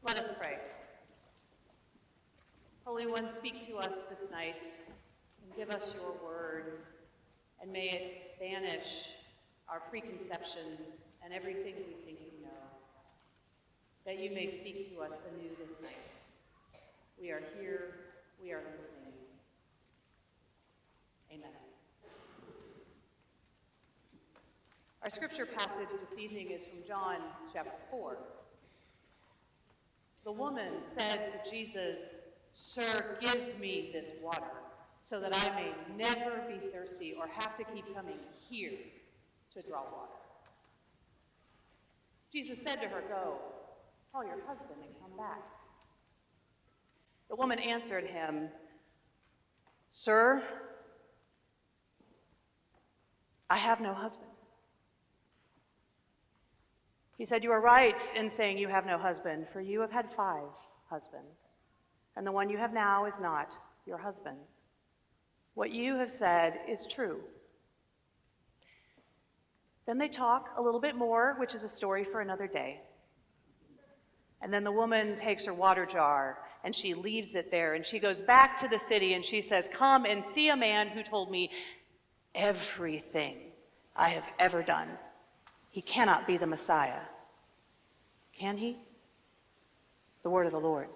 Let us pray. Holy One, speak to us this night and give us your word, and may it banish our preconceptions and everything we think we know, that you may speak to us anew this night. We are here, we are listening. Amen. Our scripture passage this evening is from John chapter 4. The woman said to Jesus, "Sir, give me this water so that I may never be thirsty or have to keep coming here to draw water." Jesus said to her, "Go, call your husband and come back." The woman answered him, "Sir, I have no husband." He said, "You are right in saying you have no husband, for you have had 5 husbands, and the one you have now is not your husband. What you have said is true." Then they talk a little bit more, which is a story for another day. And then the woman takes her water jar and she leaves it there, and she goes back to the city and she says, "Come and see a man who told me everything I have ever done. He cannot be the Messiah. Can he?" The word of the Lord.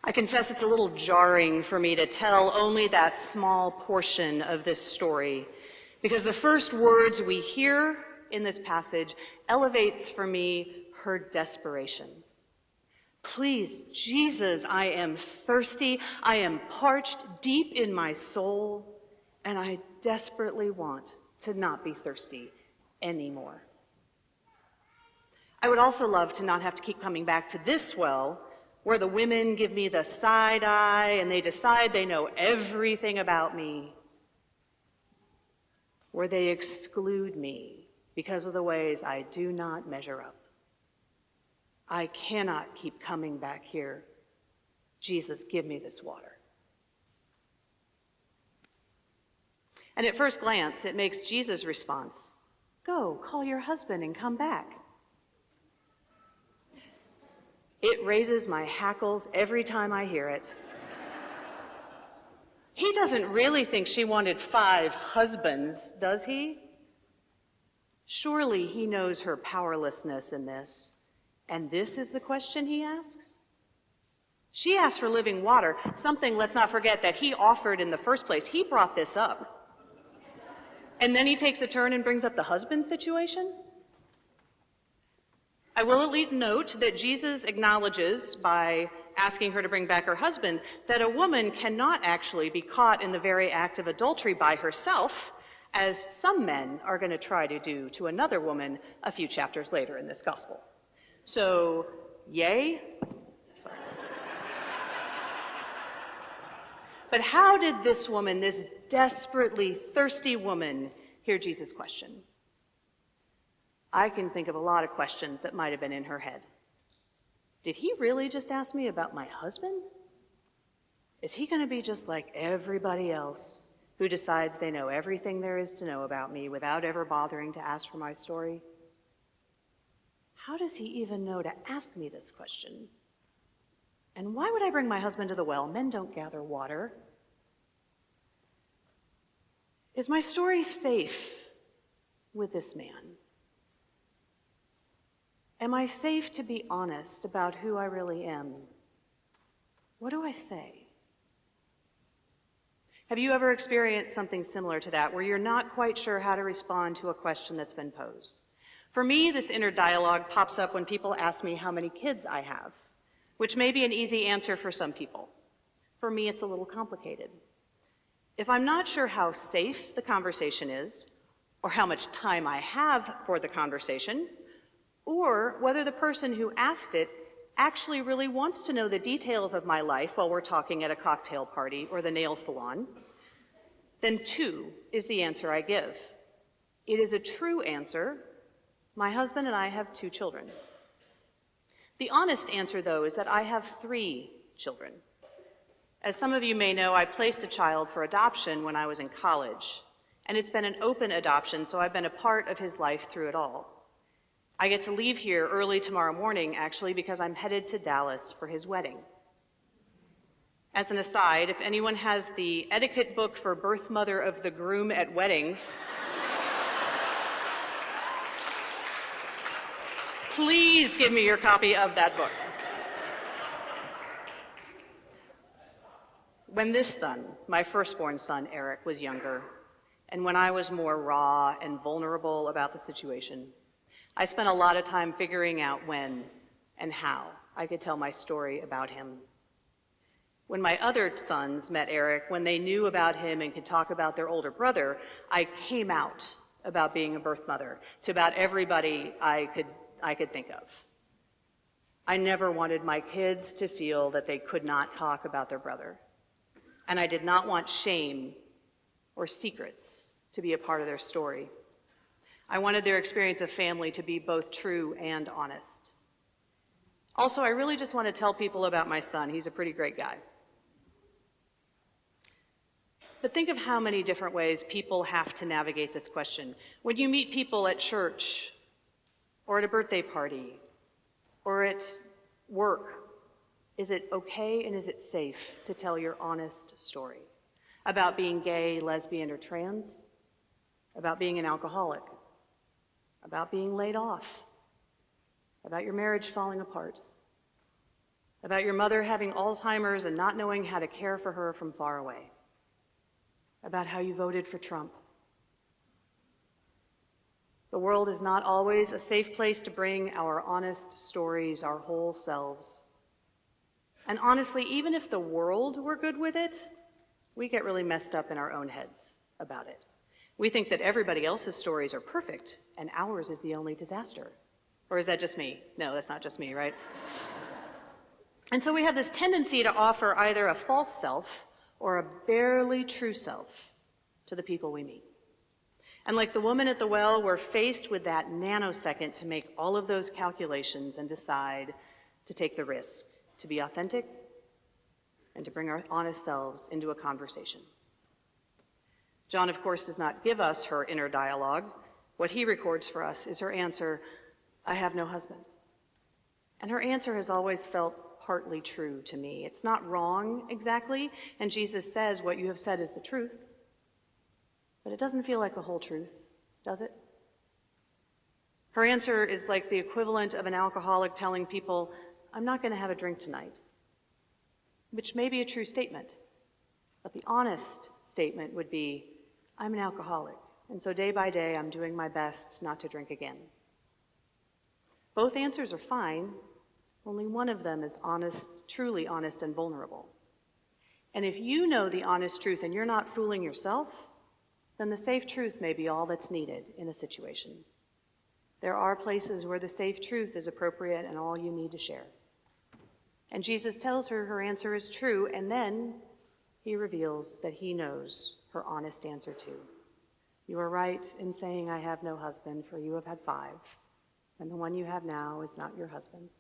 I confess it's a little jarring for me to tell only that small portion of this story, because the first words we hear in this passage elevates for me her desperation. "Please, Jesus, I am thirsty, I am parched deep in my soul, and I desperately want to not be thirsty anymore." I would also love to not have to keep coming back to this well, where the women give me the side eye and they decide they know everything about me, where they exclude me because of the ways I do not measure up. I cannot keep coming back here. Jesus, give me this water. And at first glance, it makes Jesus' response, "Go, call your husband and come back." It raises my hackles every time I hear it. He doesn't really think she wanted 5 husbands, does he? Surely he knows her powerlessness in this. And this is the question he asks? She asked for living water, something, let's not forget, that he offered in the first place. He brought this up. And then he takes a turn and brings up the husband situation? I will at least note that Jesus acknowledges, by asking her to bring back her husband, that a woman cannot actually be caught in the very act of adultery by herself, as some men are going to try to do to another woman a few chapters later in this gospel. So, yay? Sorry. But how did this woman, this desperately thirsty woman, hear Jesus' question? I can think of a lot of questions that might have been in her head. Did he really just ask me about my husband? Is he going to be just like everybody else who decides they know everything there is to know about me without ever bothering to ask for my story? How does he even know to ask me this question? And why would I bring my husband to the well? Men don't gather water. Is my story safe with this man? Am I safe to be honest about who I really am? What do I say? Have you ever experienced something similar to that, where you're not quite sure how to respond to a question that's been posed? For me, this inner dialogue pops up when people ask me how many kids I have, which may be an easy answer for some people. For me, it's a little complicated. If I'm not sure how safe the conversation is, or how much time I have for the conversation, or whether the person who asked it actually really wants to know the details of my life while we're talking at a cocktail party or the nail salon, then 2 is the answer I give. It is a true answer. My husband and I have 2 children. The honest answer, though, is that I have 3 children. As some of you may know, I placed a child for adoption when I was in college, and it's been an open adoption, so I've been a part of his life through it all. I get to leave here early tomorrow morning, actually, because I'm headed to Dallas for his wedding. As an aside, if anyone has the etiquette book for birth mother of the groom at weddings, please give me your copy of that book. When this son, my firstborn son, Eric, was younger, and when I was more raw and vulnerable about the situation, I spent a lot of time figuring out when and how I could tell my story about him. When my other sons met Eric, when they knew about him and could talk about their older brother, I came out about being a birth mother to about everybody I could think of. I never wanted my kids to feel that they could not talk about their brother, and I did not want shame or secrets to be a part of their story. I wanted their experience of family to be both true and honest. Also, I really just want to tell people about my son. He's a pretty great guy. But think of how many different ways people have to navigate this question. When you meet people at church, or at a birthday party, or at work, is it okay and is it safe to tell your honest story about being gay, lesbian, or trans, about being an alcoholic, about being laid off, about your marriage falling apart, about your mother having Alzheimer's and not knowing how to care for her from far away, about how you voted for Trump? The world is not always a safe place to bring our honest stories, our whole selves. And honestly, even if the world were good with it, we get really messed up in our own heads about it. We think that everybody else's stories are perfect and ours is the only disaster. Or is that just me? No, that's not just me, right? And so we have this tendency to offer either a false self or a barely true self to the people we meet. And like the woman at the well, we're faced with that nanosecond to make all of those calculations and decide to take the risk, to be authentic, and to bring our honest selves into a conversation. John, of course, does not give us her inner dialogue. What he records for us is her answer, "I have no husband." And her answer has always felt partly true to me. It's not wrong exactly, and Jesus says what you have said is the truth. But it doesn't feel like the whole truth, does it? Her answer is like the equivalent of an alcoholic telling people, "I'm not going to have a drink tonight," which may be a true statement. But the honest statement would be, "I'm an alcoholic, and so day by day I'm doing my best not to drink again." Both answers are fine. Only one of them is honest, truly honest and vulnerable. And if you know the honest truth and you're not fooling yourself, then the safe truth may be all that's needed in a situation. There are places where the safe truth is appropriate and all you need to share. And Jesus tells her her answer is true, and then he reveals that he knows her honest answer too. "You are right in saying I have no husband, for you have had 5, and the one you have now is not your husband."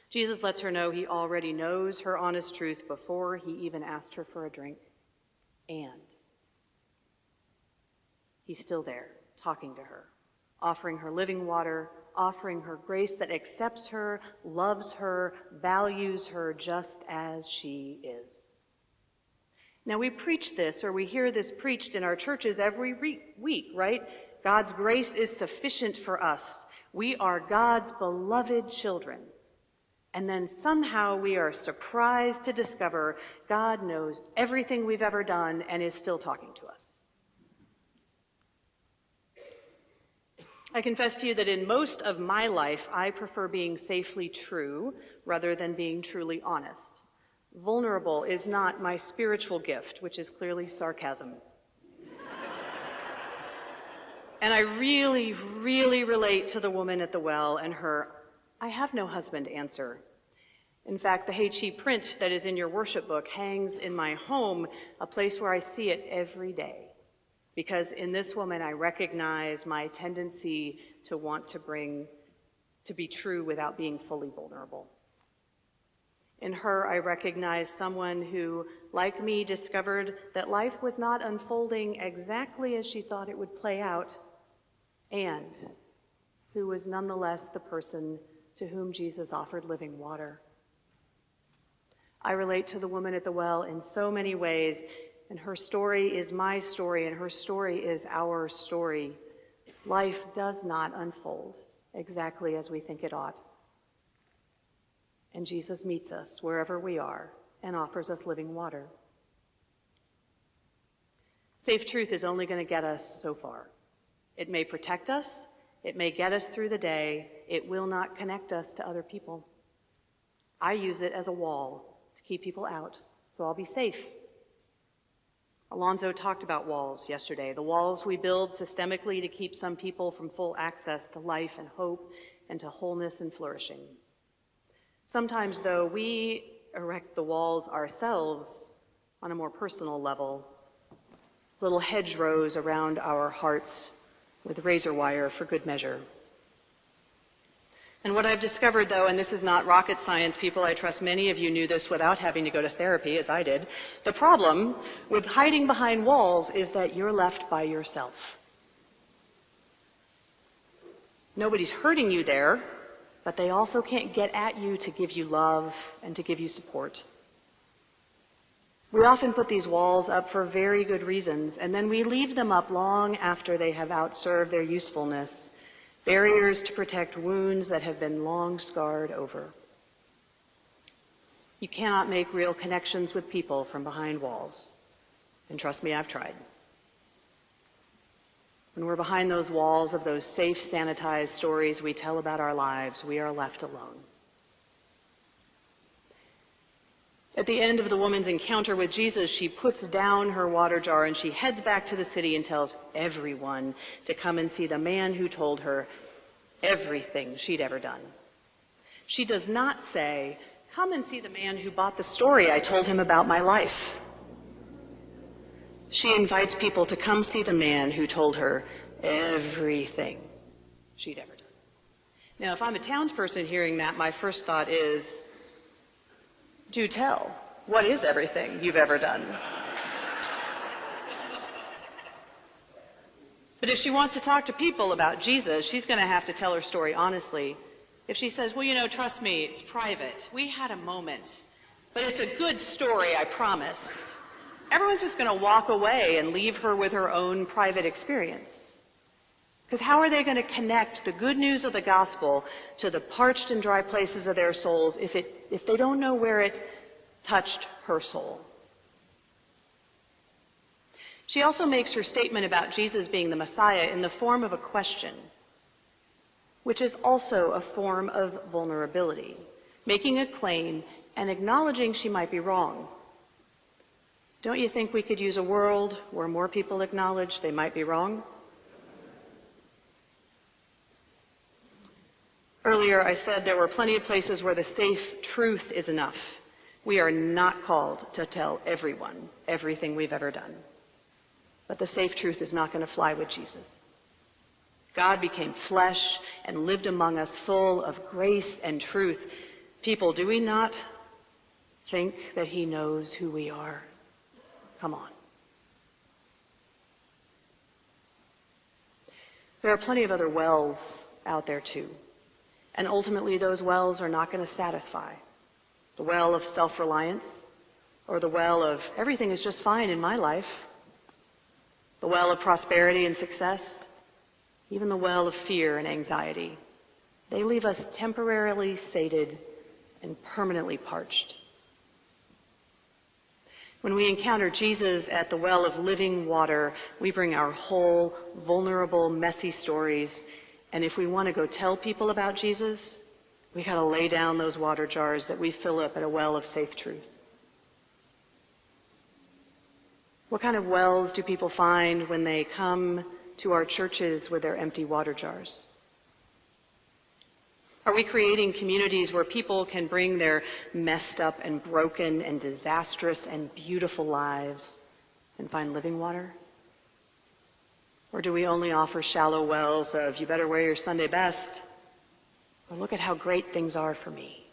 Jesus lets her know he already knows her honest truth before he even asked her for a drink. And he's still there, talking to her, offering her living water, offering her grace that accepts her, loves her, values her just as she is. Now, we preach this, or we hear this preached in our churches every week, right? God's grace is sufficient for us. We are God's beloved children. And then somehow we are surprised to discover God knows everything we've ever done and is still talking to us. I confess to you that in most of my life, I prefer being safely true rather than being truly honest. Vulnerable is not my spiritual gift, which is clearly sarcasm. And I really, really relate to the woman at the well and her "I have no husband" answer. In fact, the Hey Chi print that is in your worship book hangs in my home, a place where I see it every day. Because in this woman, I recognize my tendency to want to be true without being fully vulnerable. In her, I recognize someone who, like me, discovered that life was not unfolding exactly as she thought it would play out, and who was nonetheless the person to whom Jesus offered living water. I relate to the woman at the well in so many ways, and her story is my story, and her story is our story. Life does not unfold exactly as we think it ought. And Jesus meets us wherever we are and offers us living water. Safe truth is only going to get us so far. It may protect us, it may get us through the day, it will not connect us to other people. I use it as a wall to keep people out, so I'll be safe. Alonzo talked about walls yesterday, the walls we build systemically to keep some people from full access to life and hope and to wholeness and flourishing. Sometimes, though, we erect the walls ourselves on a more personal level, little hedgerows around our hearts with razor wire for good measure. And what I've discovered, though, and this is not rocket science, people, I trust many of you knew this without having to go to therapy, as I did, the problem with hiding behind walls is that you're left by yourself. Nobody's hurting you there, but they also can't get at you to give you love and to give you support. We often put these walls up for very good reasons, and then we leave them up long after they have outserved their usefulness, barriers to protect wounds that have been long scarred over. You cannot make real connections with people from behind walls, and trust me, I've tried. When we're behind those walls of those safe, sanitized stories we tell about our lives, we are left alone. At the end of the woman's encounter with Jesus, she puts down her water jar and she heads back to the city and tells everyone to come and see the man who told her everything she'd ever done. She does not say, "Come and see the man who bought the story I told him about my life." She invites people to come see the man who told her everything she'd ever done. Now, if I'm a townsperson hearing that, my first thought is, do tell. What is everything you've ever done? But if she wants to talk to people about Jesus, she's going to have to tell her story honestly. If she says, well, trust me, it's private. We had a moment, but it's a good story, I promise. Everyone's just going to walk away and leave her with her own private experience. Because how are they going to connect the good news of the gospel to the parched and dry places of their souls if they don't know where it touched her soul? She also makes her statement about Jesus being the Messiah in the form of a question, which is also a form of vulnerability, making a claim and acknowledging she might be wrong. Don't you think we could use a world where more people acknowledge they might be wrong? Earlier, I said there were plenty of places where the safe truth is enough. We are not called to tell everyone everything we've ever done. But the safe truth is not going to fly with Jesus. God became flesh and lived among us full of grace and truth. People, do we not think that he knows who we are? Come on. There are plenty of other wells out there too. And ultimately those wells are not going to satisfy. The well of self-reliance, or the well of everything is just fine in my life. The well of prosperity and success, even the well of fear and anxiety. They leave us temporarily sated and permanently parched. When we encounter Jesus at the well of living water, we bring our whole, vulnerable, messy stories. And if we want to go tell people about Jesus, we got to lay down those water jars that we fill up at a well of safe truth. What kind of wells do people find when they come to our churches with their empty water jars? Are we creating communities where people can bring their messed up and broken and disastrous and beautiful lives and find living water? Or do we only offer shallow wells of, you better wear your Sunday best, or look at how great things are for me?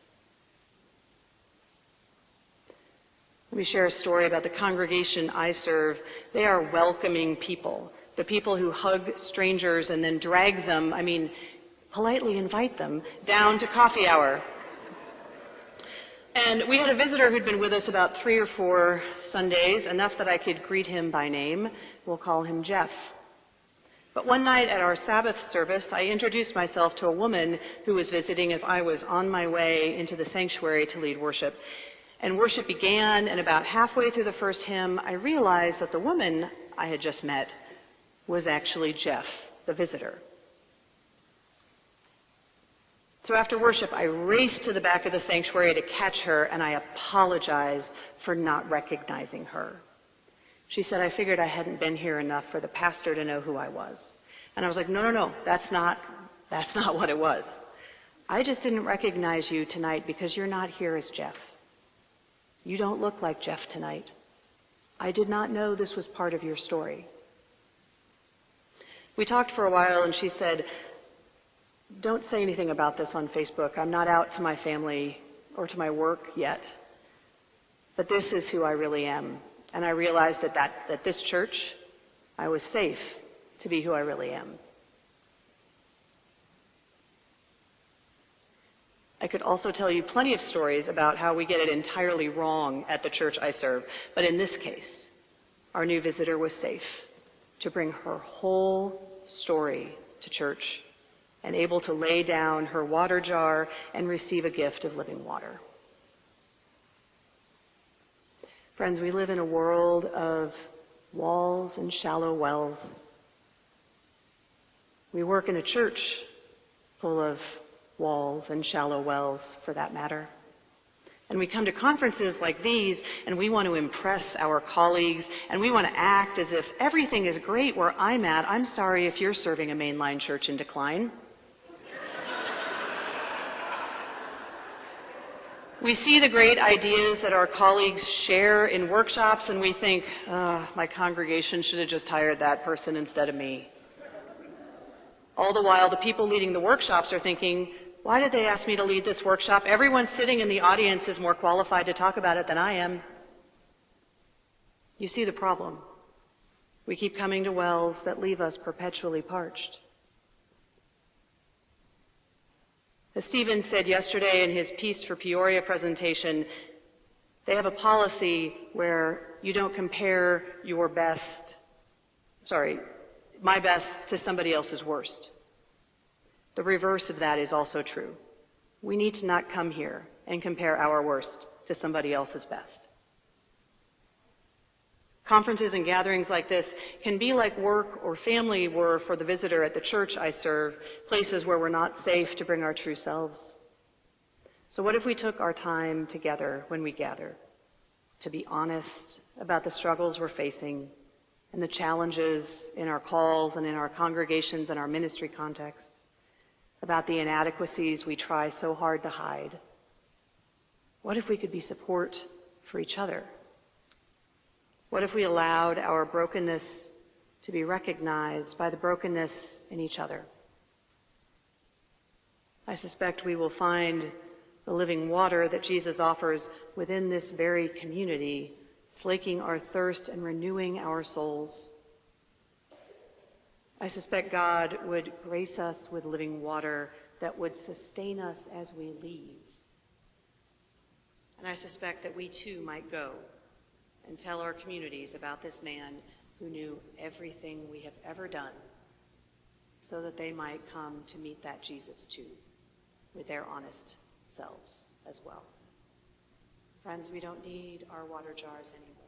Let me share a story about the congregation I serve. They are welcoming people, the people who hug strangers and then drag them, politely invite them down to coffee hour. And we had a visitor who'd been with us about 3 or 4 Sundays, enough that I could greet him by name. We'll call him Jeff. But one night at our Sabbath service, I introduced myself to a woman who was visiting as I was on my way into the sanctuary to lead worship. And worship began, and about halfway through the first hymn, I realized that the woman I had just met was actually Jeff, the visitor. So after worship, I raced to the back of the sanctuary to catch her, and I apologized for not recognizing her. She said, I figured I hadn't been here enough for the pastor to know who I was. And I was like, no, that's not what it was. I just didn't recognize you tonight because you're not here as Jeff. You don't look like Jeff tonight. I did not know this was part of your story. We talked for a while, and she said, don't say anything about this on Facebook. I'm not out to my family or to my work yet. But this is who I really am. And I realized at this church, I was safe to be who I really am. I could also tell you plenty of stories about how we get it entirely wrong at the church I serve. But in this case, our new visitor was safe to bring her whole story to church and able to lay down her water jar and receive a gift of living water. Friends, we live in a world of walls and shallow wells. We work in a church full of walls and shallow wells, for that matter. And we come to conferences like these, and we want to impress our colleagues, and we want to act as if everything is great where I'm at. I'm sorry if you're serving a mainline church in decline. We see the great ideas that our colleagues share in workshops, and we think, my congregation should have just hired that person instead of me. All the while, the people leading the workshops are thinking, why did they ask me to lead this workshop? Everyone sitting in the audience is more qualified to talk about it than I am. You see the problem. We keep coming to wells that leave us perpetually parched. As Stephen said yesterday in his Peace for Peoria presentation, they have a policy where you don't compare my best to somebody else's worst. The reverse of that is also true. We need to not come here and compare our worst to somebody else's best. Conferences and gatherings like this can be like work or family were for the visitor at the church I serve, places where we're not safe to bring our true selves. So what if we took our time together when we gather to be honest about the struggles we're facing and the challenges in our calls and in our congregations and our ministry contexts, about the inadequacies we try so hard to hide? What if we could be support for each other? What if we allowed our brokenness to be recognized by the brokenness in each other? I suspect we will find the living water that Jesus offers within this very community, slaking our thirst and renewing our souls. I suspect God would grace us with living water that would sustain us as we leave. And I suspect that we too might go and tell our communities about this man who knew everything we have ever done, so that they might come to meet that Jesus too, with their honest selves as well. Friends, we don't need our water jars anymore.